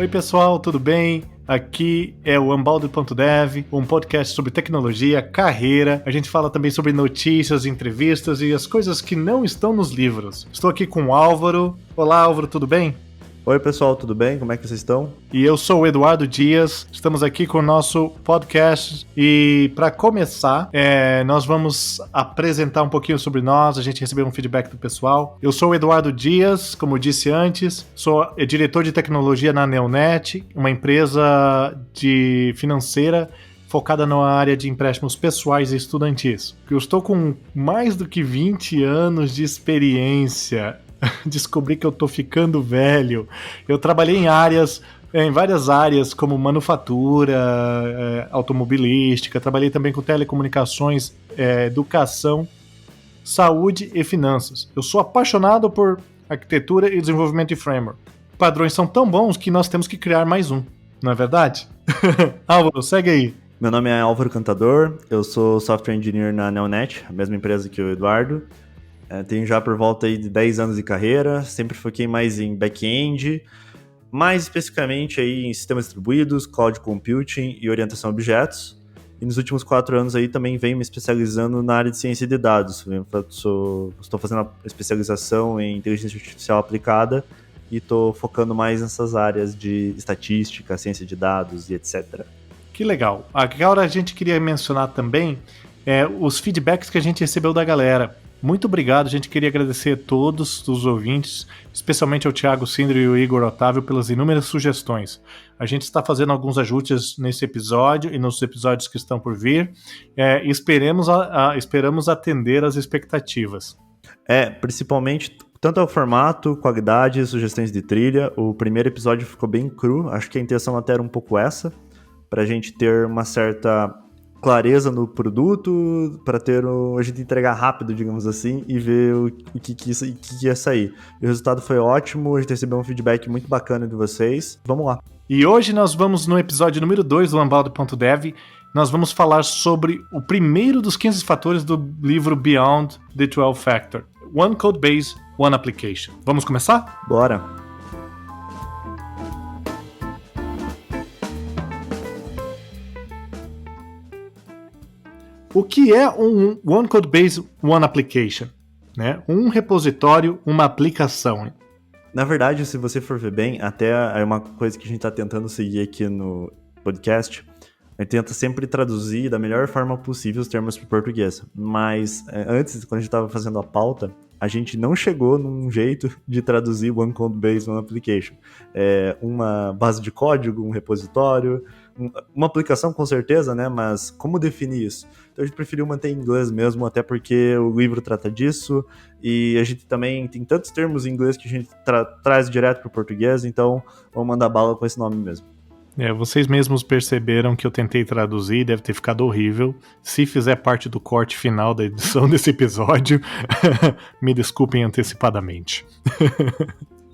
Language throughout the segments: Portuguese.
Oi pessoal, tudo bem? Aqui é o Ambaldo.dev, um podcast sobre tecnologia, carreira. A gente fala também sobre notícias, entrevistas e as coisas que não estão nos livros. Estou aqui com o Álvaro. Olá Álvaro, tudo bem? Oi pessoal, tudo bem? Como é que vocês estão? E eu sou o Eduardo Dias, estamos aqui com o nosso podcast e para começar, nós vamos apresentar um pouquinho sobre nós, a gente recebeu um feedback do pessoal. Eu sou o Eduardo Dias, como eu disse antes, sou diretor de tecnologia na Neonet, uma empresa financeira focada na área de empréstimos pessoais e estudantis. Eu estou com mais do que 20 anos de experiência. Descobri que eu tô ficando velho. Eu trabalhei em várias áreas, como manufatura, automobilística, trabalhei também com telecomunicações, educação, saúde e finanças. Eu sou apaixonado por arquitetura e desenvolvimento de framework. Padrões são tão bons que nós temos que criar mais um, não é verdade? Álvaro, segue aí. Meu nome é Álvaro Cantador, eu sou software engineer na Neonet, a mesma empresa que o Eduardo. Tenho já por volta aí de 10 anos de carreira, sempre foquei mais em back-end, mais especificamente aí em sistemas distribuídos, cloud computing e orientação a objetos. E nos últimos 4 anos aí também venho me especializando na área de ciência de dados. Estou fazendo a especialização em inteligência artificial aplicada e estou focando mais nessas áreas de estatística, ciência de dados e etc. Que legal. Agora a gente queria mencionar também os feedbacks que a gente recebeu da galera. Muito obrigado, a gente queria agradecer a todos os ouvintes, especialmente ao Thiago Sindri e ao Igor Otávio pelas inúmeras sugestões. A gente está fazendo alguns ajustes nesse episódio e nos episódios que estão por vir, e esperamos atender às expectativas. Principalmente tanto ao formato, qualidade, sugestões de trilha. O primeiro episódio ficou bem cru, acho que a intenção até era um pouco essa, para a gente ter uma certa clareza no produto, para a gente entregar rápido, digamos assim, e ver o que ia sair. E o resultado foi ótimo, a gente recebeu um feedback muito bacana de vocês. Vamos lá. E hoje nós vamos, no episódio número 2 do Ambaldo.dev, nós vamos falar sobre o primeiro dos 15 fatores do livro Beyond the 12 Factor. One Code Base, One Application. Vamos começar? Bora! O que é um One Code Base, One Application? Né? Um repositório, uma aplicação. Na verdade, se você for ver bem, até é uma coisa que a gente está tentando seguir aqui no podcast, a gente tenta sempre traduzir da melhor forma possível os termos para o português. Mas antes, quando a gente estava fazendo a pauta, a gente não chegou num jeito de traduzir One Code Base, One Application. Uma base de código, um repositório, uma aplicação com certeza, né? Mas como definir isso? Então a gente preferiu manter em inglês mesmo, até porque o livro trata disso, e a gente também tem tantos termos em inglês que a gente traz direto para o português, então vamos mandar bala com esse nome mesmo. Vocês mesmos perceberam que eu tentei traduzir, deve ter ficado horrível. Se fizer parte do corte final da edição desse episódio, me desculpem antecipadamente.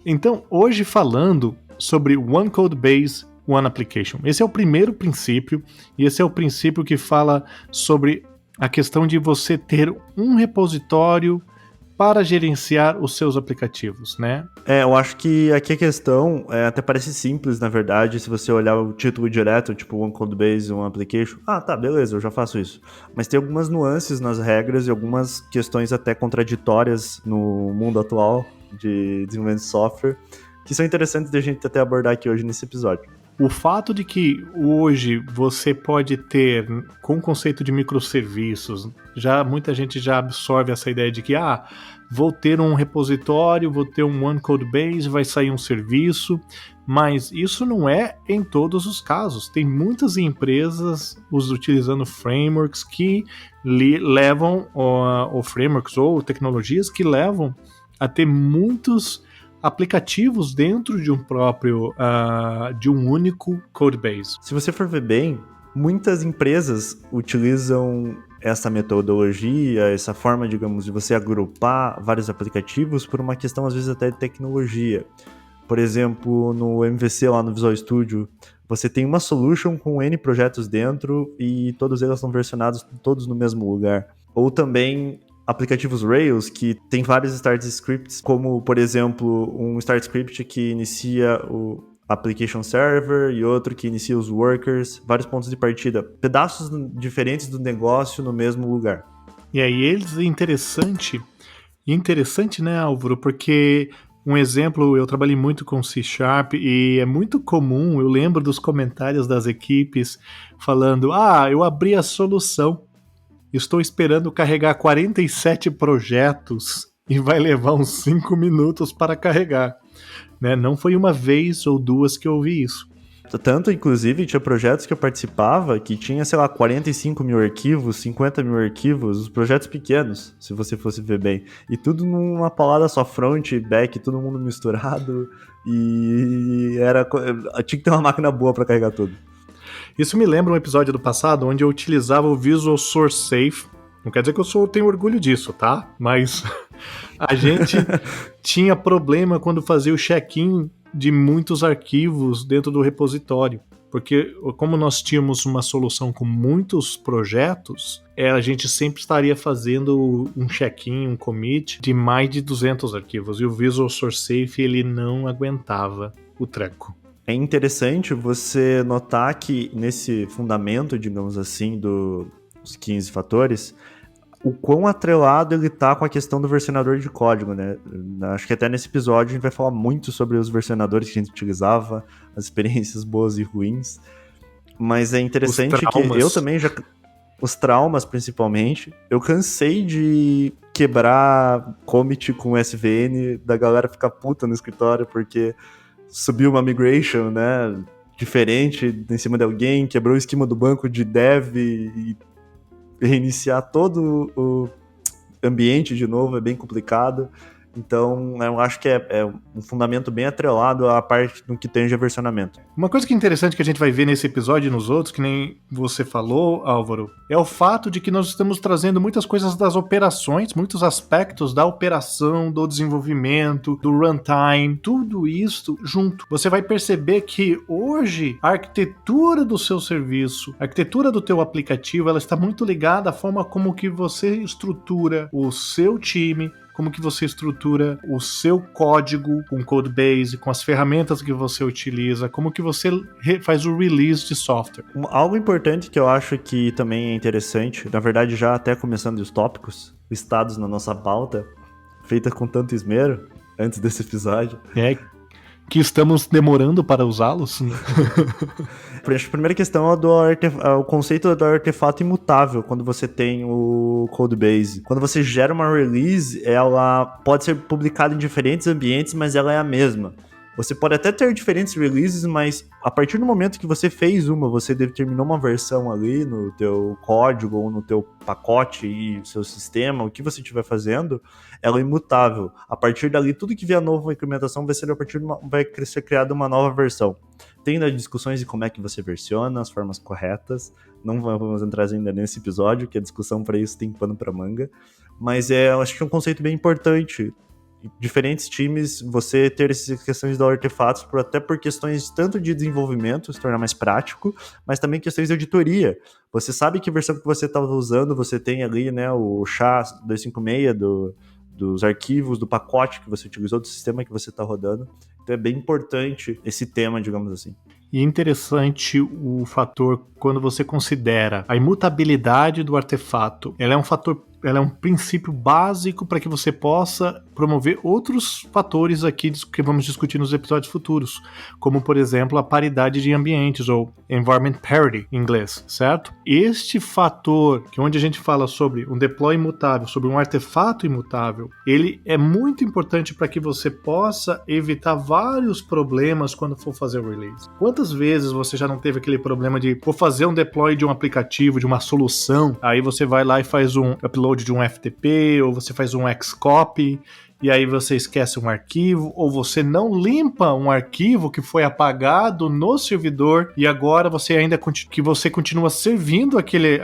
Então, hoje falando sobre One Code Base, One Application. Esse é o primeiro princípio, e esse é o princípio que fala sobre a questão de você ter um repositório para gerenciar os seus aplicativos, né? Eu acho que aqui a questão até parece simples, na verdade, se você olhar o título direto, tipo One Code Base, One Application, tá, beleza, eu já faço isso. Mas tem algumas nuances nas regras e algumas questões até contraditórias no mundo atual de desenvolvimento de software, que são interessantes de a gente até abordar aqui hoje nesse episódio. O fato de que hoje você pode ter, com o conceito de microserviços, muita gente já absorve essa ideia de que vou ter um repositório, vou ter um One Code Base, vai sair um serviço, mas isso não é em todos os casos. Tem muitas empresas utilizando frameworks que levam, ou frameworks ou tecnologias que levam a ter muitos aplicativos dentro de de um único codebase. Se você for ver bem, muitas empresas utilizam essa metodologia, essa forma, digamos, de você agrupar vários aplicativos por uma questão, às vezes, até de tecnologia. Por exemplo, no MVC, lá no Visual Studio, você tem uma solution com N projetos dentro e todos eles são versionados todos no mesmo lugar. Ou também aplicativos Rails que tem vários start scripts, como, por exemplo, um start script que inicia application server e outro que inicia os workers, vários pontos de partida, pedaços diferentes do negócio no mesmo lugar. E aí eles interessante, né, Álvaro, porque um exemplo, eu trabalhei muito com C# e é muito comum, eu lembro dos comentários das equipes falando, eu abri a solução, estou esperando carregar 47 projetos e vai levar uns 5 minutos para carregar. Né? Não foi uma vez ou duas que eu ouvi isso. Tanto, inclusive, tinha projetos que eu participava que tinha, sei lá, 45 mil arquivos, 50 mil arquivos, os projetos pequenos, se você fosse ver bem. E tudo numa palavra só, front, back, todo mundo misturado. E tinha que ter uma máquina boa para carregar tudo. Isso me lembra um episódio do passado onde eu utilizava o Visual Source Safe. Não quer dizer que eu tenho orgulho disso, tá? Mas a gente tinha problema quando fazia o check-in de muitos arquivos dentro do repositório. Porque como nós tínhamos uma solução com muitos projetos, a gente sempre estaria fazendo um check-in, um commit de mais de 200 arquivos. E o Visual Source Safe ele não aguentava o tranco. É interessante você notar que nesse fundamento, digamos assim, dos 15 fatores, o quão atrelado ele tá com a questão do versionador de código, né? Acho que até nesse episódio a gente vai falar muito sobre os versionadores que a gente utilizava, as experiências boas e ruins, mas é interessante que eu também já... Os traumas, principalmente. Eu cansei de quebrar commit com SVN, da galera ficar puta no escritório, porque subiu uma migration, né, diferente em cima de alguém, quebrou o esquema do banco de dev e reiniciar todo o ambiente de novo é bem complicado. Então, eu acho que é um fundamento bem atrelado à parte do que tange a versionamento. Uma coisa que é interessante que a gente vai ver nesse episódio e nos outros, que nem você falou, Álvaro, é o fato de que nós estamos trazendo muitas coisas das operações, muitos aspectos da operação, do desenvolvimento, do runtime, tudo isso junto. Você vai perceber que hoje a arquitetura do seu serviço, a arquitetura do teu aplicativo, ela está muito ligada à forma como que você estrutura o seu time, como que você estrutura o seu código com Codebase, com as ferramentas que você utiliza, como que você faz o release de software. Algo importante que eu acho que também é interessante, na verdade já até começando os tópicos listados na nossa pauta, feita com tanto esmero, antes desse episódio. Que estamos demorando para usá-los. A primeira questão é o conceito do artefato imutável quando você tem o Codebase. Quando você gera uma release, ela pode ser publicada em diferentes ambientes, mas ela é a mesma. Você pode até ter diferentes releases, mas a partir do momento que você fez você determinou uma versão ali no teu código ou no teu pacote e seu sistema, o que você estiver fazendo, ela é imutável. A partir dali, tudo que vier nova implementação vai ser criada uma nova versão. Tem discussões de como é que você versiona, as formas corretas. Não vamos entrar ainda nesse episódio, que a discussão para isso tem pano para manga. Mas eu acho que é um conceito bem importante. Diferentes times, você ter essas questões de artefatos, até por questões tanto de desenvolvimento, se tornar mais prático, mas também questões de auditoria. Você sabe que versão que você está usando, você tem ali, né, o SHA-256 dos arquivos, do pacote que você utilizou, do sistema que você está rodando. Então é bem importante esse tema, digamos assim. E interessante o fator quando você considera a imutabilidade do artefato. Ela é um princípio básico para que você possa promover outros fatores aqui que vamos discutir nos episódios futuros, como, por exemplo, a paridade de ambientes, ou environment parity em inglês, certo? Este fator, que é onde a gente fala sobre um deploy imutável, sobre um artefato imutável, ele é muito importante para que você possa evitar vários problemas quando for fazer o release. Quantas vezes você já não teve aquele problema de vou fazer um deploy de um aplicativo, de uma solução, aí você vai lá e faz um upload de um FTP, ou você faz um Xcopy, e aí você esquece um arquivo, ou você não limpa um arquivo que foi apagado no servidor, e agora você ainda continua servindo aquele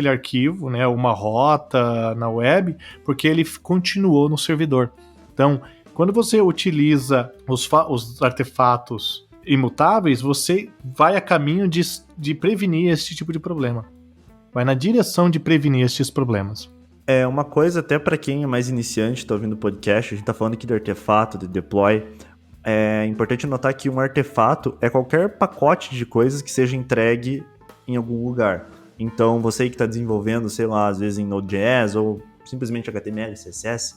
arquivo, né, uma rota na web, porque ele continuou no servidor. Então, quando você utiliza os artefatos imutáveis, você vai a caminho de prevenir esse tipo de problema. Vai na direção de prevenir esses problemas. É uma coisa até para quem é mais iniciante, tá ouvindo o podcast, a gente tá falando aqui de artefato, de deploy. é importante notar que um artefato é qualquer pacote de coisas que seja entregue em algum lugar. Então, você que está desenvolvendo, sei lá, às vezes em Node.js ou simplesmente HTML, CSS,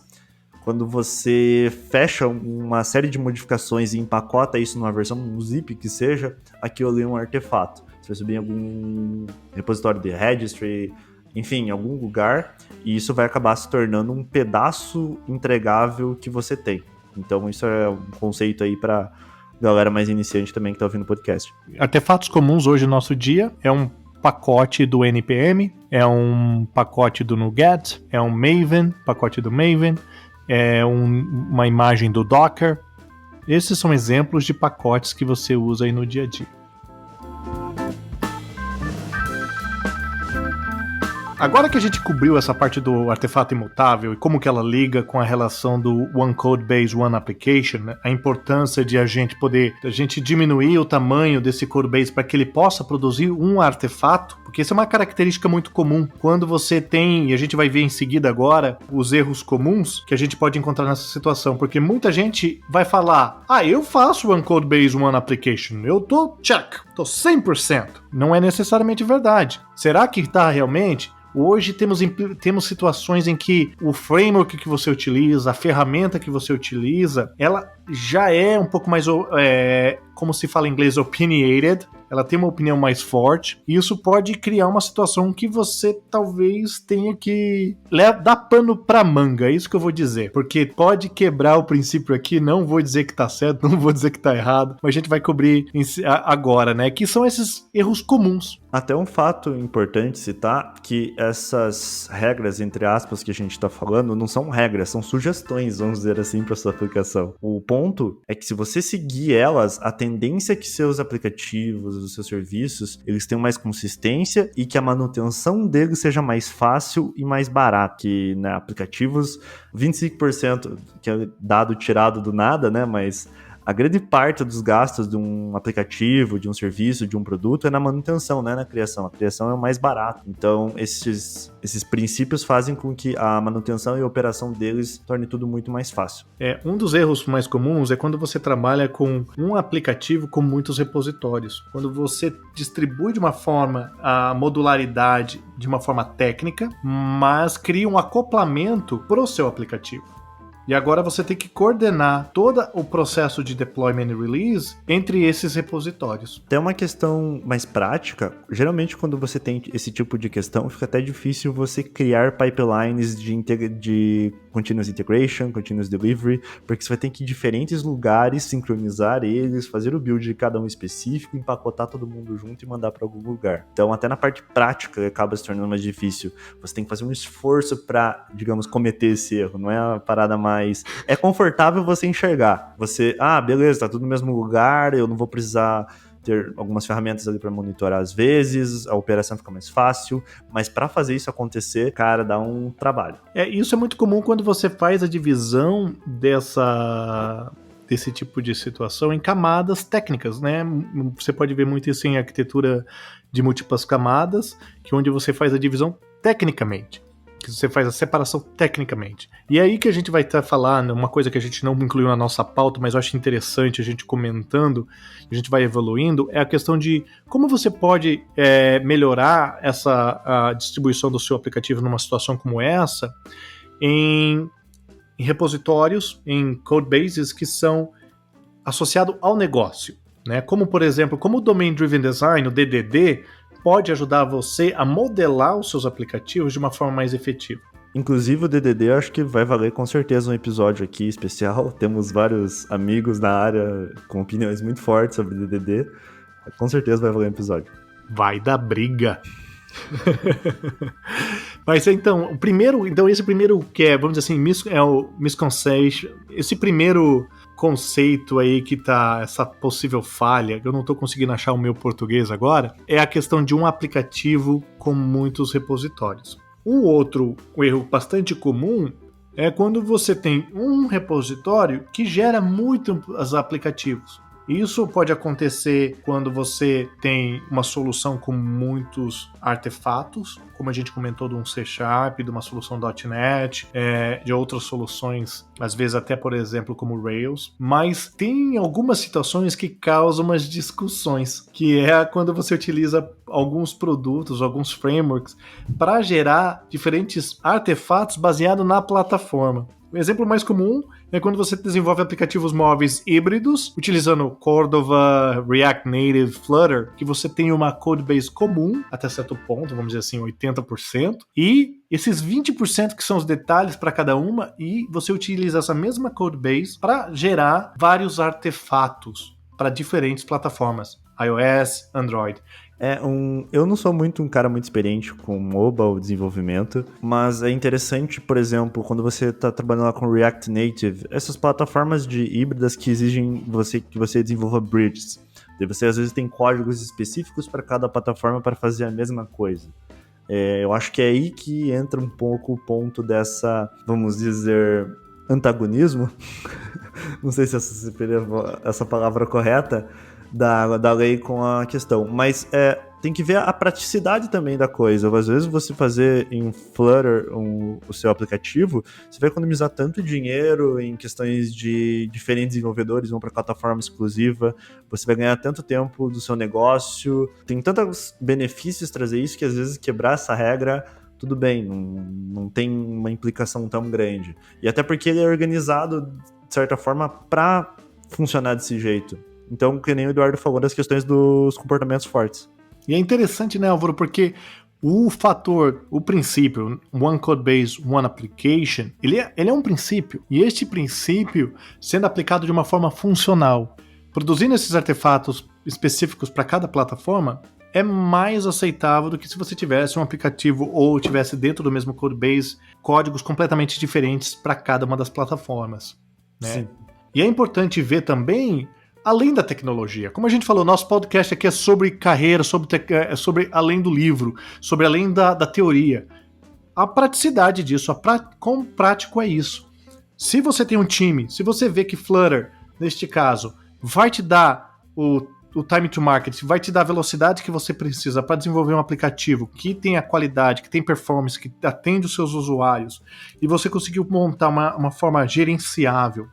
quando você fecha uma série de modificações e empacota isso numa versão, um zip que seja, aquilo ali é um artefato. Você vai subir em algum repositório de registry, enfim, em algum lugar, e isso vai acabar se tornando um pedaço entregável que você tem. Então, isso é um conceito aí para galera mais iniciante também que está ouvindo o podcast. Artefatos comuns hoje no nosso dia é um pacote do NPM, é um pacote do NuGet, é um Maven, pacote do Maven, é uma imagem do Docker. Esses são exemplos de pacotes que você usa aí no dia a dia. Agora que a gente cobriu essa parte do artefato imutável e como que ela liga com a relação do One Code Base, One Application, né? A importância de a gente diminuir o tamanho desse code base para que ele possa produzir um artefato, porque isso é uma característica muito comum. Quando você tem, e a gente vai ver em seguida agora, os erros comuns que a gente pode encontrar nessa situação, porque muita gente vai falar, eu faço One Code Base, One Application, eu tô check, tô 100%. Não é necessariamente verdade. Será que tá realmente? Hoje temos situações em que o framework que você utiliza, a ferramenta que você utiliza, ela já é um pouco mais, como se fala em inglês, opinionated. Ela tem uma opinião mais forte, e isso pode criar uma situação que você talvez tenha que dar pano pra manga, é isso que eu vou dizer, porque pode quebrar o princípio aqui, não vou dizer que tá certo, não vou dizer que tá errado, mas a gente vai cobrir agora, né, que são esses erros comuns. Até um fato importante citar que essas regras, entre aspas, que a gente está falando, não são regras, são sugestões, vamos dizer assim, para sua aplicação. O ponto é que se você seguir elas, a tendência é que seus aplicativos, os seus serviços, eles tenham mais consistência e que a manutenção deles seja mais fácil e mais barata. Que, né, aplicativos, 25%, que é dado tirado do nada, né, mas a grande parte dos gastos de um aplicativo, de um serviço, de um produto é na manutenção, né, na criação. A criação é o mais barato. Então, esses princípios fazem com que a manutenção e a operação deles torne tudo muito mais fácil. Um dos erros mais comuns é quando você trabalha com um aplicativo com muitos repositórios. Quando você distribui de uma forma a modularidade de uma forma técnica, mas cria um acoplamento para o seu aplicativo. E agora você tem que coordenar todo o processo de deployment e release entre esses repositórios. Tem uma questão mais prática. Geralmente, quando você tem esse tipo de questão, fica até difícil você criar pipelines de continuous integration, continuous delivery, porque você vai ter que ir em diferentes lugares, sincronizar eles, fazer o build de cada um específico, empacotar todo mundo junto e mandar para algum lugar. Então, até na parte prática, acaba se tornando mais difícil. Você tem que fazer um esforço para, digamos, cometer esse erro. Não é uma parada mais... É confortável você enxergar. Você, beleza, tá tudo no mesmo lugar, eu não vou precisar ter algumas ferramentas ali para monitorar às vezes, a operação fica mais fácil, mas para fazer isso acontecer, cara, dá um trabalho. Isso é muito comum quando você faz a divisão desse tipo de situação em camadas técnicas, né? Você pode ver muito isso em arquitetura de múltiplas camadas, que onde você faz a divisão tecnicamente. Que você faz a separação tecnicamente. E é aí que a gente vai estar falando, uma coisa que a gente não incluiu na nossa pauta, mas eu acho interessante a gente comentando, a gente vai evoluindo, é a questão de como você pode melhorar a distribuição do seu aplicativo numa situação como essa, em repositórios, em codebases que são associados ao negócio. Né? Como, por exemplo, como o Domain Driven Design, o DDD, pode ajudar você a modelar os seus aplicativos de uma forma mais efetiva. Inclusive o DDD eu acho que vai valer com certeza um episódio aqui especial. Temos vários amigos na área com opiniões muito fortes sobre o DDD. Com certeza vai valer um episódio. Vai dar briga. Mas então, esse primeiro que é, vamos dizer assim, é o misconception, esse primeiro conceito aí que tá essa possível falha, eu não tô conseguindo achar o meu português agora, é a questão de um aplicativo com muitos repositórios. Um outro erro bastante comum é quando você tem um repositório que gera muitos aplicativos. Isso pode acontecer quando você tem uma solução com muitos artefatos, como a gente comentou de um C#, de uma solução .NET, de outras soluções, às vezes até, por exemplo, como Rails. Mas tem algumas situações que causam umas discussões, que é quando você utiliza alguns produtos, alguns frameworks, para gerar diferentes artefatos baseados na plataforma. O exemplo mais comum é quando você desenvolve aplicativos móveis híbridos, utilizando Cordova, React Native, Flutter, que você tem uma codebase comum, até certo ponto, vamos dizer assim, 80%, e esses 20% que são os detalhes para cada uma, e você utiliza essa mesma codebase para gerar vários artefatos para diferentes plataformas, iOS, Android. Eu não sou um cara muito experiente com mobile desenvolvimento, mas é interessante, por exemplo, quando você está trabalhando lá com React Native, essas plataformas de híbridas que exigem que você desenvolva bridges. E você às vezes tem códigos específicos para cada plataforma para fazer a mesma coisa. Eu acho que é aí que entra um pouco o ponto dessa, vamos dizer, antagonismo. Não sei se essa seria essa palavra correta, da lei com a questão, mas tem que ver a praticidade também da coisa. Às vezes você fazer em Flutter o seu aplicativo, você vai economizar tanto dinheiro em questões de diferentes desenvolvedores vão para plataforma exclusiva, você vai ganhar tanto tempo do seu negócio, tem tantos benefícios trazer isso que às vezes quebrar essa regra tudo bem, não tem uma implicação tão grande. E até porque ele é organizado de certa forma para funcionar desse jeito. Então, que nem o Eduardo falou das questões dos comportamentos fortes. E é interessante, né, Álvaro, porque o princípio, One Code Base, One Application, ele é um princípio. E este princípio, sendo aplicado de uma forma funcional, produzindo esses artefatos específicos para cada plataforma, é mais aceitável do que se você tivesse um aplicativo ou tivesse dentro do mesmo Code Base códigos completamente diferentes para cada uma das plataformas, né? Sim. E é importante ver também além da tecnologia. Como a gente falou, nosso podcast aqui é sobre carreira, sobre além do livro, sobre além da teoria. A praticidade disso, quão prático é isso. Se você tem um time, se você vê que Flutter, neste caso, vai te dar o time to market, vai te dar a velocidade que você precisa para desenvolver um aplicativo que tenha qualidade, que tem performance, que atende os seus usuários, e você conseguiu montar uma forma gerenciável,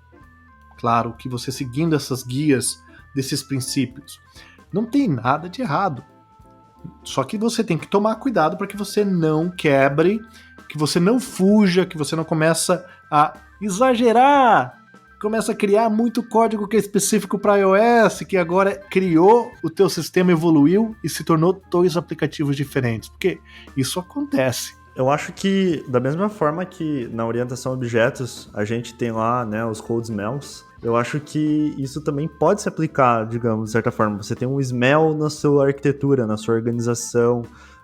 claro, que você seguindo essas guias desses princípios, não tem nada de errado. Só que você tem que tomar cuidado para que você não quebre, que você não fuja, que você não começa a exagerar, começa a criar muito código que é específico para iOS, que agora criou, o teu sistema evoluiu e se tornou 2 aplicativos diferentes, porque isso acontece. Eu acho que, da mesma forma que na orientação a objetos, a gente tem lá, né, os code smells, eu acho que isso também pode se aplicar, digamos, de certa forma. Você tem um smell na sua arquitetura, na sua organização,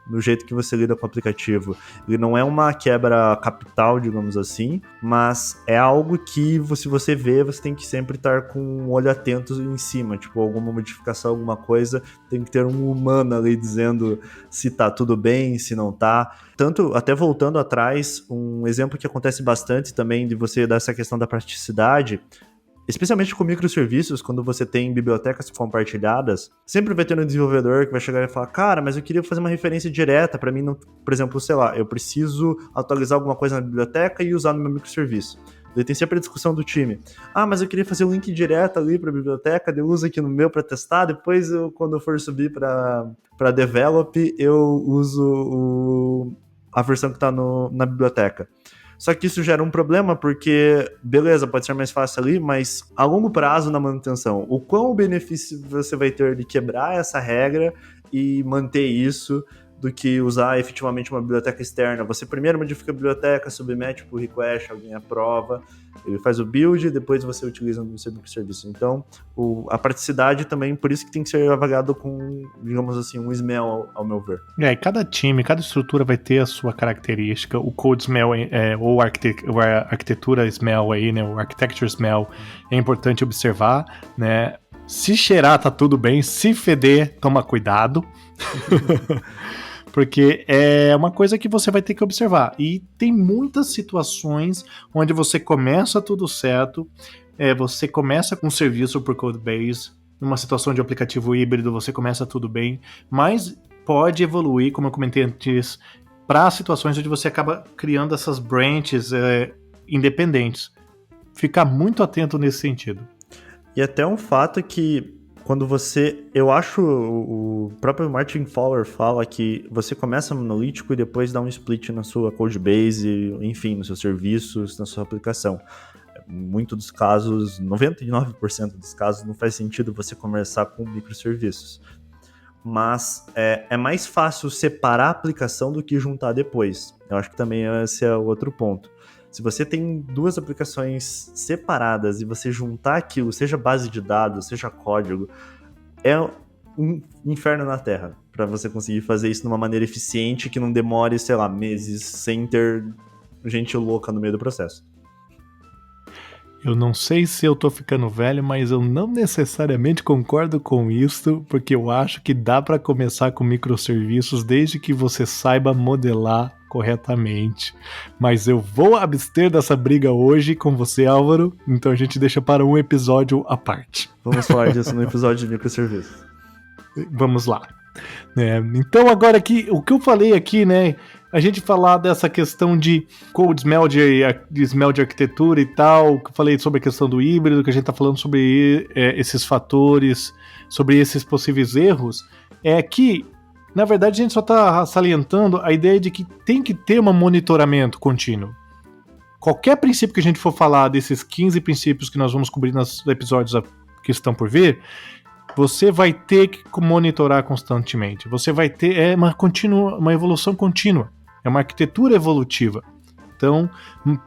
no jeito que você lida com o aplicativo. Ele não é uma quebra capital, digamos assim, mas é algo que, se você vê, você tem que sempre estar com um olho atento em cima, tipo, alguma modificação, alguma coisa, tem que ter um humano ali dizendo se tá tudo bem, se não tá. Tanto, até voltando atrás, um exemplo que acontece bastante também de você dar essa questão da praticidade, especialmente com microserviços, quando você tem bibliotecas compartilhadas, sempre vai ter um desenvolvedor que vai chegar e falar, cara, mas eu queria fazer uma referência direta para mim, não... por exemplo, sei lá, eu preciso atualizar alguma coisa na biblioteca e usar no meu microserviço. Daí tem sempre a discussão do time. Ah, mas eu queria fazer um link direto ali para a biblioteca, eu uso aqui no meu para testar, depois quando eu for subir para develop, eu uso a versão que está na biblioteca. Só que isso gera um problema porque, beleza, pode ser mais fácil ali, mas a longo prazo na manutenção, o quão benefício você vai ter de quebrar essa regra e manter isso do que usar efetivamente uma biblioteca externa. Você primeiro modifica a biblioteca, submete por request, alguém aprova, ele faz o build e depois você utiliza no seu microserviço. Então, a praticidade também, por isso que tem que ser avaliado com, digamos assim, um smell, ao meu ver. Cada time, cada estrutura vai ter a sua característica. O code smell, ou a arquitetura smell aí, né, o architecture smell, é importante observar, né? Se cheirar, tá tudo bem. Se feder, toma cuidado. Porque é uma coisa que você vai ter que observar. E tem muitas situações onde você começa tudo certo, você começa com um serviço por Codebase, numa situação de aplicativo híbrido você começa tudo bem, mas pode evoluir, como eu comentei antes, para situações onde você acaba criando essas branches independentes. Ficar muito atento nesse sentido. E até um fato que quando você... Eu acho o próprio Martin Fowler fala que você começa monolítico e depois dá um split na sua codebase, enfim, nos seus serviços, na sua aplicação. Muito dos casos, 99% dos casos, não faz sentido você começar com microserviços. Mas é mais fácil separar a aplicação do que juntar depois. Eu acho que também esse é o outro ponto. Se você tem duas aplicações separadas e você juntar aquilo, seja base de dados, seja código, é um inferno na Terra para você conseguir fazer isso de uma maneira eficiente que não demore, sei lá, meses sem ter gente louca no meio do processo. Eu não sei se eu tô ficando velho, mas eu não necessariamente concordo com isso, porque eu acho que dá para começar com microserviços desde que você saiba modelar corretamente. Mas eu vou abster dessa briga hoje com você, Álvaro, então a gente deixa para um episódio à parte. Vamos falar disso no episódio de microserviços. Vamos lá. Então agora aqui, o que eu falei aqui, né? A gente falar dessa questão de code smelter, de arquitetura e tal, que eu falei sobre a questão do híbrido, que a gente tá falando sobre esses fatores, sobre esses possíveis erros, é que, na verdade, a gente só tá salientando a ideia de que tem que ter um monitoramento contínuo. Qualquer princípio que a gente for falar desses 15 princípios que nós vamos cobrir nos episódios que estão por vir, você vai ter que monitorar constantemente. Você vai ter uma evolução contínua. É uma arquitetura evolutiva. Então,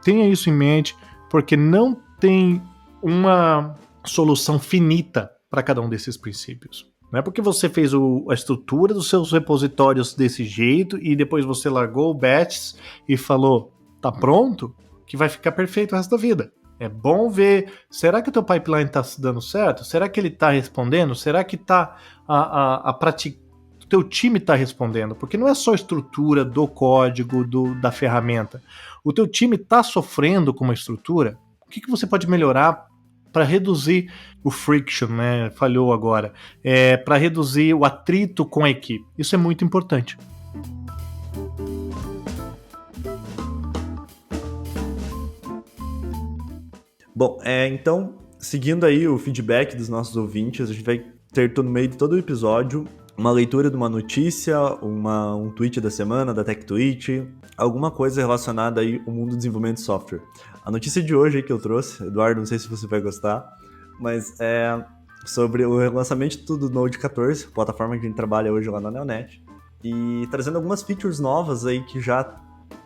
tenha isso em mente, porque não tem uma solução finita para cada um desses princípios. Não é porque você fez a estrutura dos seus repositórios desse jeito e depois você largou o batch e falou, tá pronto, que vai ficar perfeito o resto da vida. É bom ver, será que o teu pipeline está dando certo? Será que ele está respondendo? Será que tá o teu time está respondendo? Porque não é só a estrutura do código, da ferramenta. O teu time está sofrendo com uma estrutura? O que você pode melhorar para reduzir o friction, né? Falhou agora. Para reduzir o atrito com a equipe. Isso é muito importante. Bom, então, seguindo aí o feedback dos nossos ouvintes, a gente vai ter no meio de todo o episódio uma leitura de uma notícia, um tweet da semana, da Tech Tweet, alguma coisa relacionada aí ao mundo do desenvolvimento de software. A notícia de hoje aí que eu trouxe, Eduardo, não sei se você vai gostar, mas é sobre o lançamento do Node 14, plataforma que a gente trabalha hoje lá na Neonet, e trazendo algumas features novas aí que já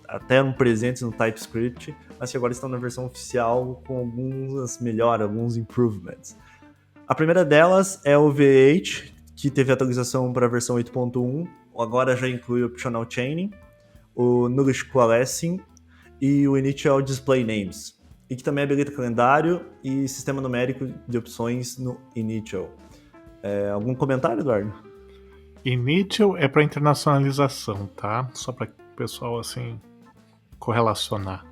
até eram presentes no TypeScript, mas que agora estão na versão oficial com algumas melhoras, alguns improvements. A primeira delas é o V8, que teve atualização para a versão 8.1, agora já inclui o Optional Chaining, o Nullish Coalescing e o Initial Display Names, e que também habilita calendário e sistema numérico de opções no Initial. Algum comentário, Eduardo? Initial é para internacionalização, tá? Só para o pessoal assim correlacionar.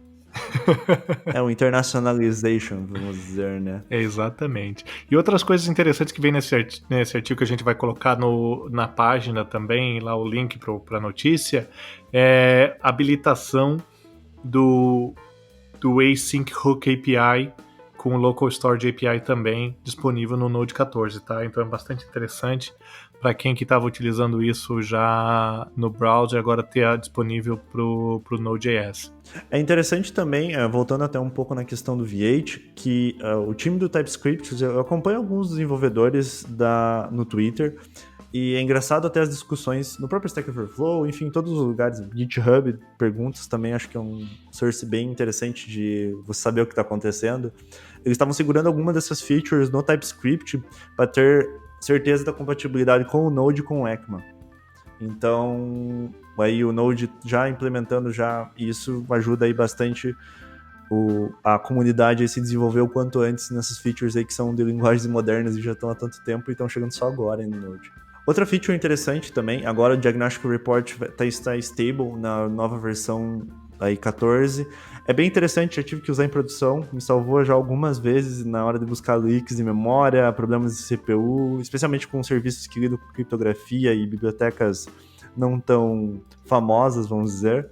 É o internationalization, vamos dizer, né? Exatamente. E outras coisas interessantes que vem nesse artigo que a gente vai colocar na página também, lá o link para a notícia, é a habilitação do Async Hook API com o Local Storage API também disponível no Node 14, tá? Então é bastante interessante para quem que estava utilizando isso já no browser, agora ter disponível para o Node.js. É interessante também, voltando até um pouco na questão do V8, que o time do TypeScript, eu acompanho alguns desenvolvedores no Twitter, e é engraçado até as discussões no próprio Stack Overflow, enfim, em todos os lugares, GitHub, perguntas também, acho que é um source bem interessante de você saber o que está acontecendo. Eles estavam segurando alguma dessas features no TypeScript para ter certeza da compatibilidade com o Node e com o ECMA. Então, aí o Node já implementando isso ajuda aí bastante a comunidade a se desenvolver o quanto antes nessas features aí que são de linguagens modernas e já estão há tanto tempo e estão chegando só agora no Node. Outra feature interessante também, agora o Diagnostic Report está stable na nova versão aí 14. É bem interessante, já tive que usar em produção, me salvou já algumas vezes na hora de buscar leaks de memória, problemas de CPU, especialmente com serviços que lidam com criptografia e bibliotecas não tão famosas, vamos dizer.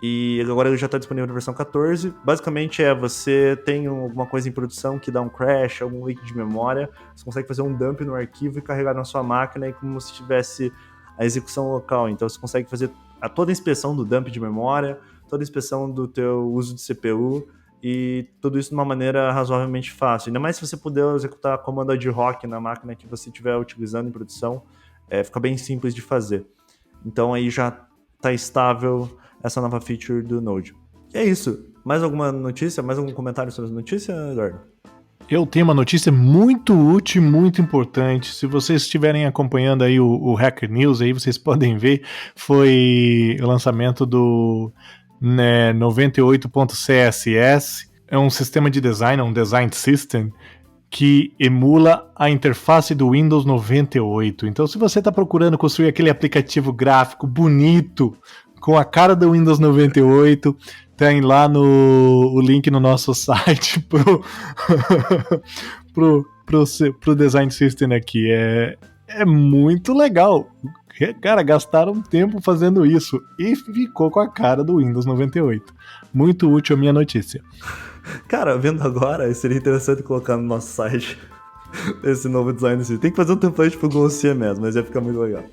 E agora ele já está disponível na versão 14. Basicamente você tem alguma coisa em produção que dá um crash, algum leak de memória, você consegue fazer um dump no arquivo e carregar na sua máquina como se tivesse a execução local. Então você consegue fazer toda a inspeção do dump de memória, toda a inspeção do teu uso de CPU e tudo isso de uma maneira razoavelmente fácil. Ainda mais se você puder executar comando ad hoc na máquina que você estiver utilizando em produção, fica bem simples de fazer. Então aí já está estável essa nova feature do Node. E é isso. Mais alguma notícia? Mais algum comentário sobre a notícia, Eduardo? Eu tenho uma notícia muito útil e muito importante. Se vocês estiverem acompanhando aí o Hacker News, aí vocês podem ver, foi o lançamento do 98.css. É um sistema de design, um design system, que emula a interface do Windows 98. Então, se você está procurando construir aquele aplicativo gráfico bonito, com a cara do Windows 98, tem lá o link no nosso site pro Design System aqui. É muito legal. Cara, gastaram tempo fazendo isso e ficou com a cara do Windows 98. Muito útil a minha notícia. Cara, vendo agora, seria interessante colocar no nosso site esse novo design system. Tem que fazer um template pro Google CMS, mas ia ficar muito legal.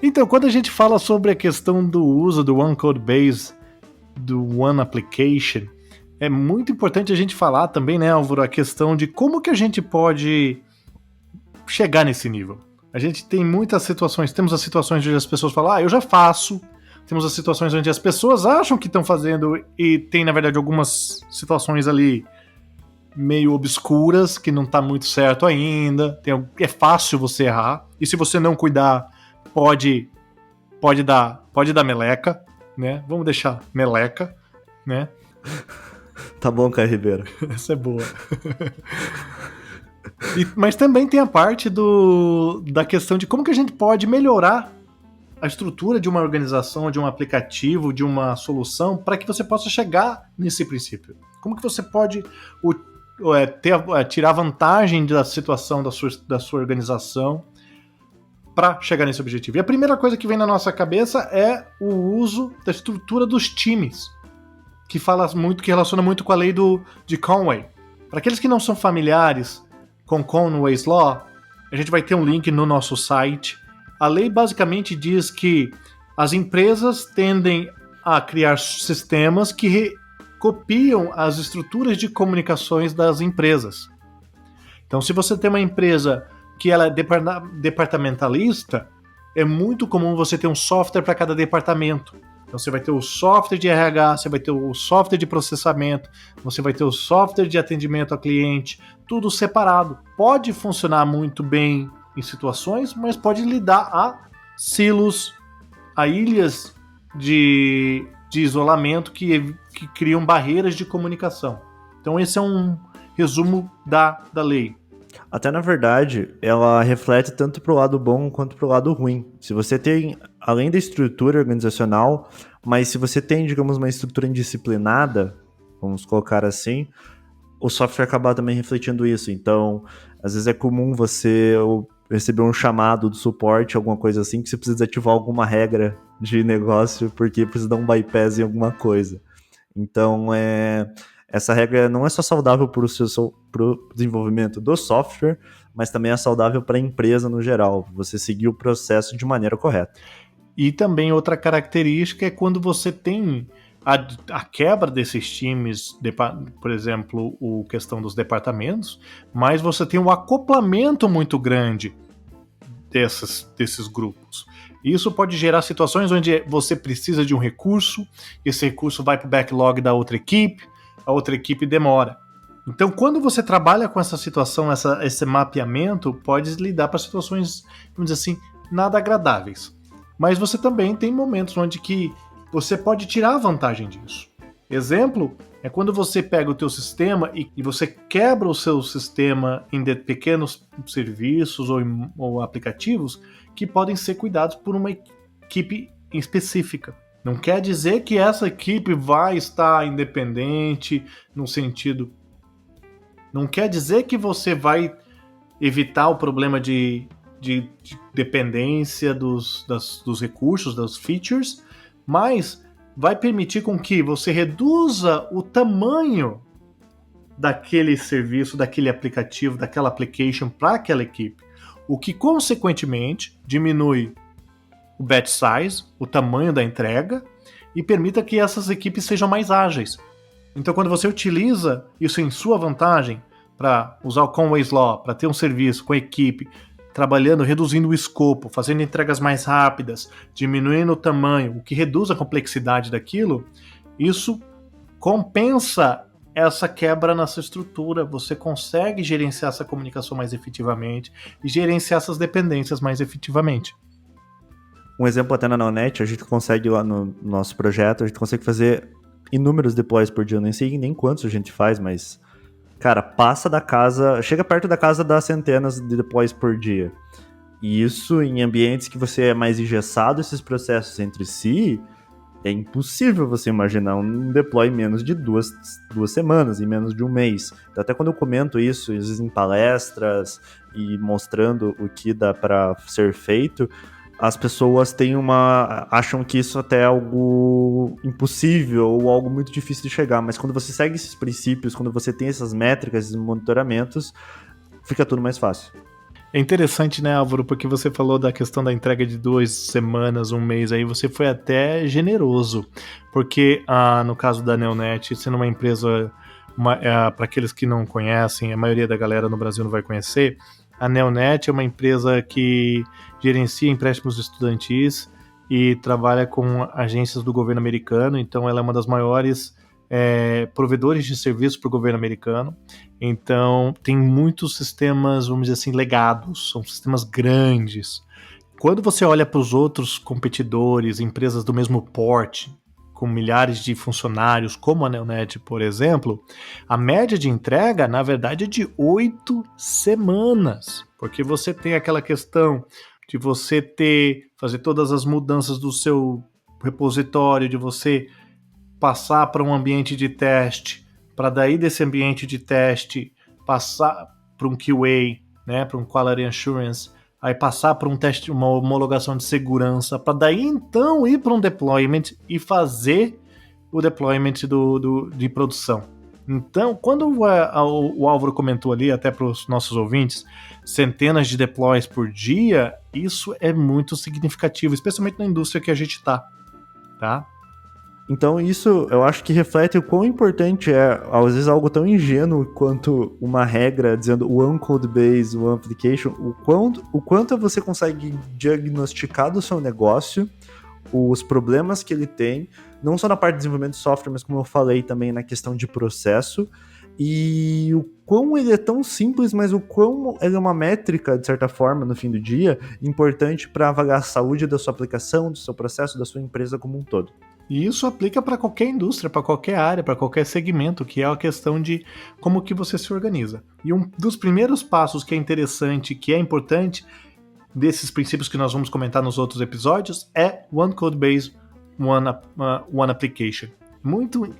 Então, quando a gente fala sobre a questão do uso do One Code Base, do One Application, é muito importante a gente falar também, né, Álvaro, a questão de como que a gente pode chegar nesse nível. A gente tem muitas situações, temos as situações onde as pessoas falam, eu já faço, temos as situações onde as pessoas acham que estão fazendo e tem, na verdade, algumas situações ali meio obscuras, que não está muito certo ainda, é fácil você errar, e se você não cuidar, pode dar meleca, né? Vamos deixar meleca, né? Tá bom, Caio Ribeiro. Essa é boa. Mas também tem a parte da questão de como que a gente pode melhorar a estrutura de uma organização, de um aplicativo, de uma solução, para que você possa chegar nesse princípio. Como que você pode tirar vantagem da situação da sua organização para chegar nesse objetivo. E a primeira coisa que vem na nossa cabeça é o uso da estrutura dos times, que relaciona muito com a lei de Conway. Para aqueles que não são familiares com Conway's Law, a gente vai ter um link no nosso site. A lei basicamente diz que as empresas tendem a criar sistemas que copiam as estruturas de comunicações das empresas. Então, se você tem uma empresa que ela é departamentalista, é muito comum você ter um software para cada departamento. Então você vai ter o software de RH, você vai ter o software de processamento, você vai ter o software de atendimento ao cliente, tudo separado. Pode funcionar muito bem em situações, mas pode lidar a silos, a ilhas de isolamento que criam barreiras de comunicação. Então esse é um resumo da lei. Até na verdade, ela reflete tanto pro lado bom quanto pro lado ruim. Se você tem, além da estrutura organizacional, mas se você tem, digamos, uma estrutura indisciplinada, vamos colocar assim, o software acaba também refletindo isso. Então, às vezes é comum você receber um chamado do suporte, alguma coisa assim, que você precisa desativar alguma regra de negócio porque precisa dar um bypass em alguma coisa. Então, essa regra não é só saudável para o desenvolvimento do software, mas também é saudável para a empresa no geral, você seguir o processo de maneira correta. E também outra característica é quando você tem a quebra desses times, por exemplo, a questão dos departamentos, mas você tem um acoplamento muito grande desses grupos. Isso pode gerar situações onde você precisa de um recurso, esse recurso vai para o backlog da outra equipe, a outra equipe demora. Então, quando você trabalha com essa situação, esse mapeamento, pode lidar para situações, vamos dizer assim, nada agradáveis. mas você também tem momentos onde que você pode tirar vantagem disso. Exemplo é quando você pega o teu sistema e você quebra o seu sistema em pequenos serviços ou aplicativos que podem ser cuidados por uma equipe específica. Não quer dizer que essa equipe vai estar independente no sentido... Não quer dizer que você vai evitar o problema de dependência dos recursos, das features, mas vai permitir com que você reduza o tamanho daquele serviço, daquele aplicativo, daquela application para aquela equipe, o que consequentemente diminui o batch size, o tamanho da entrega, e permita que essas equipes sejam mais ágeis. Então, quando você utiliza isso em sua vantagem para usar o Conway's Law, para ter um serviço com a equipe, trabalhando, reduzindo o escopo, fazendo entregas mais rápidas, diminuindo o tamanho, o que reduz a complexidade daquilo, isso compensa essa quebra nessa estrutura. Você consegue gerenciar essa comunicação mais efetivamente e gerenciar essas dependências mais efetivamente. Um exemplo até na Neonet, a gente consegue lá no nosso projeto, a gente consegue fazer inúmeros deploys por dia. Eu nem sei nem quantos a gente faz, mas, cara, chega perto da casa das centenas de deploys por dia. E isso em ambientes que você é mais engessado, esses processos entre si, é impossível você imaginar um deploy em menos de duas semanas, em menos de um mês. Então, até quando eu comento isso, às vezes em palestras e mostrando o que dá para ser feito, as pessoas acham que isso até é algo impossível ou algo muito difícil de chegar, mas quando você segue esses princípios, quando você tem essas métricas, esses monitoramentos, fica tudo mais fácil. É interessante, né, Álvaro, porque você falou da questão da entrega de 2 semanas, um mês, aí você foi até generoso, porque no caso da Neonet, sendo uma empresa, para aqueles que não conhecem, a maioria da galera no Brasil não vai conhecer, a Neonet é uma empresa que gerencia empréstimos estudantis e trabalha com agências do governo americano, então ela é uma das maiores provedores de serviços para o governo americano. Então tem muitos sistemas, vamos dizer assim, legados, são sistemas grandes. Quando você olha para os outros competidores, empresas do mesmo porte, com milhares de funcionários, como a Neonet, por exemplo, a média de entrega, na verdade, é de 8 semanas, porque você tem aquela questão de você fazer todas as mudanças do seu repositório, de você passar para um ambiente de teste, para daí desse ambiente de teste passar para um QA, né, para um Quality Assurance, aí passar para um teste, uma homologação de segurança, para daí então ir para um deployment e fazer o deployment de produção. Então, quando o Álvaro comentou ali, até para os nossos ouvintes, centenas de deploys por dia, isso é muito significativo, especialmente na indústria que a gente tá? Então isso eu acho que reflete o quão importante é, às vezes, algo tão ingênuo quanto uma regra dizendo one code base, one application, o quanto você consegue diagnosticar do seu negócio os problemas que ele tem, não só na parte de desenvolvimento de software, mas como eu falei também na questão de processo, e o quão ele é tão simples, mas o quão ele é uma métrica, de certa forma, no fim do dia, importante para avaliar a saúde da sua aplicação, do seu processo, da sua empresa como um todo. E isso aplica para qualquer indústria, para qualquer área, para qualquer segmento, que é a questão de como que você se organiza. E um dos primeiros passos que é interessante, que é importante, desses princípios que nós vamos comentar nos outros episódios, é One Code Base, One Application.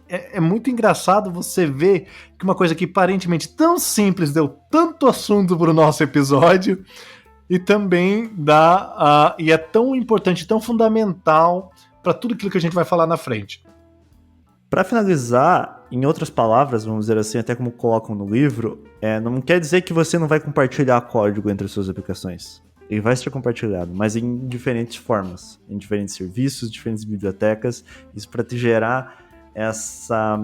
É muito engraçado você ver que uma coisa que aparentemente tão simples deu tanto assunto para o nosso episódio e também e é tão importante, tão fundamental para tudo aquilo que a gente vai falar na frente. Para finalizar, em outras palavras, vamos dizer assim, até como colocam no livro, não quer dizer que você não vai compartilhar código entre as suas aplicações. Ele vai ser compartilhado, mas em diferentes formas, em diferentes serviços, diferentes bibliotecas, isso para te gerar essa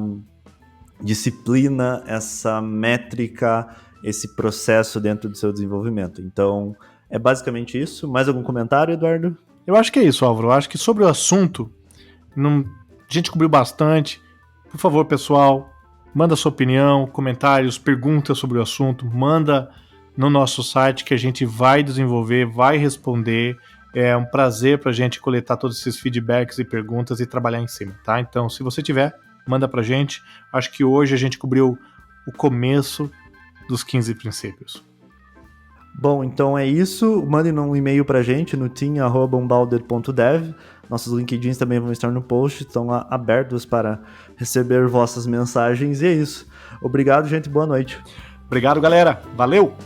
disciplina, essa métrica, esse processo dentro do seu desenvolvimento. Então, é basicamente isso. Mais algum comentário, Eduardo? Eu acho que é isso, Álvaro. Eu acho que sobre o assunto, a gente cobriu bastante. Por favor, pessoal, manda sua opinião, comentários, perguntas sobre o assunto, manda no nosso site que a gente vai desenvolver, vai responder É um prazer pra gente coletar todos esses feedbacks e perguntas e trabalhar em cima, tá? Então, se você tiver, manda pra gente. Acho que hoje a gente cobriu o começo dos 15 princípios. Bom, então é isso. Mandem um e-mail pra gente no team@unbounded.dev. Nossos LinkedIns também vão estar no post, estão lá abertos para receber vossas mensagens. E é isso. Obrigado, gente. Boa noite. Obrigado, galera. Valeu!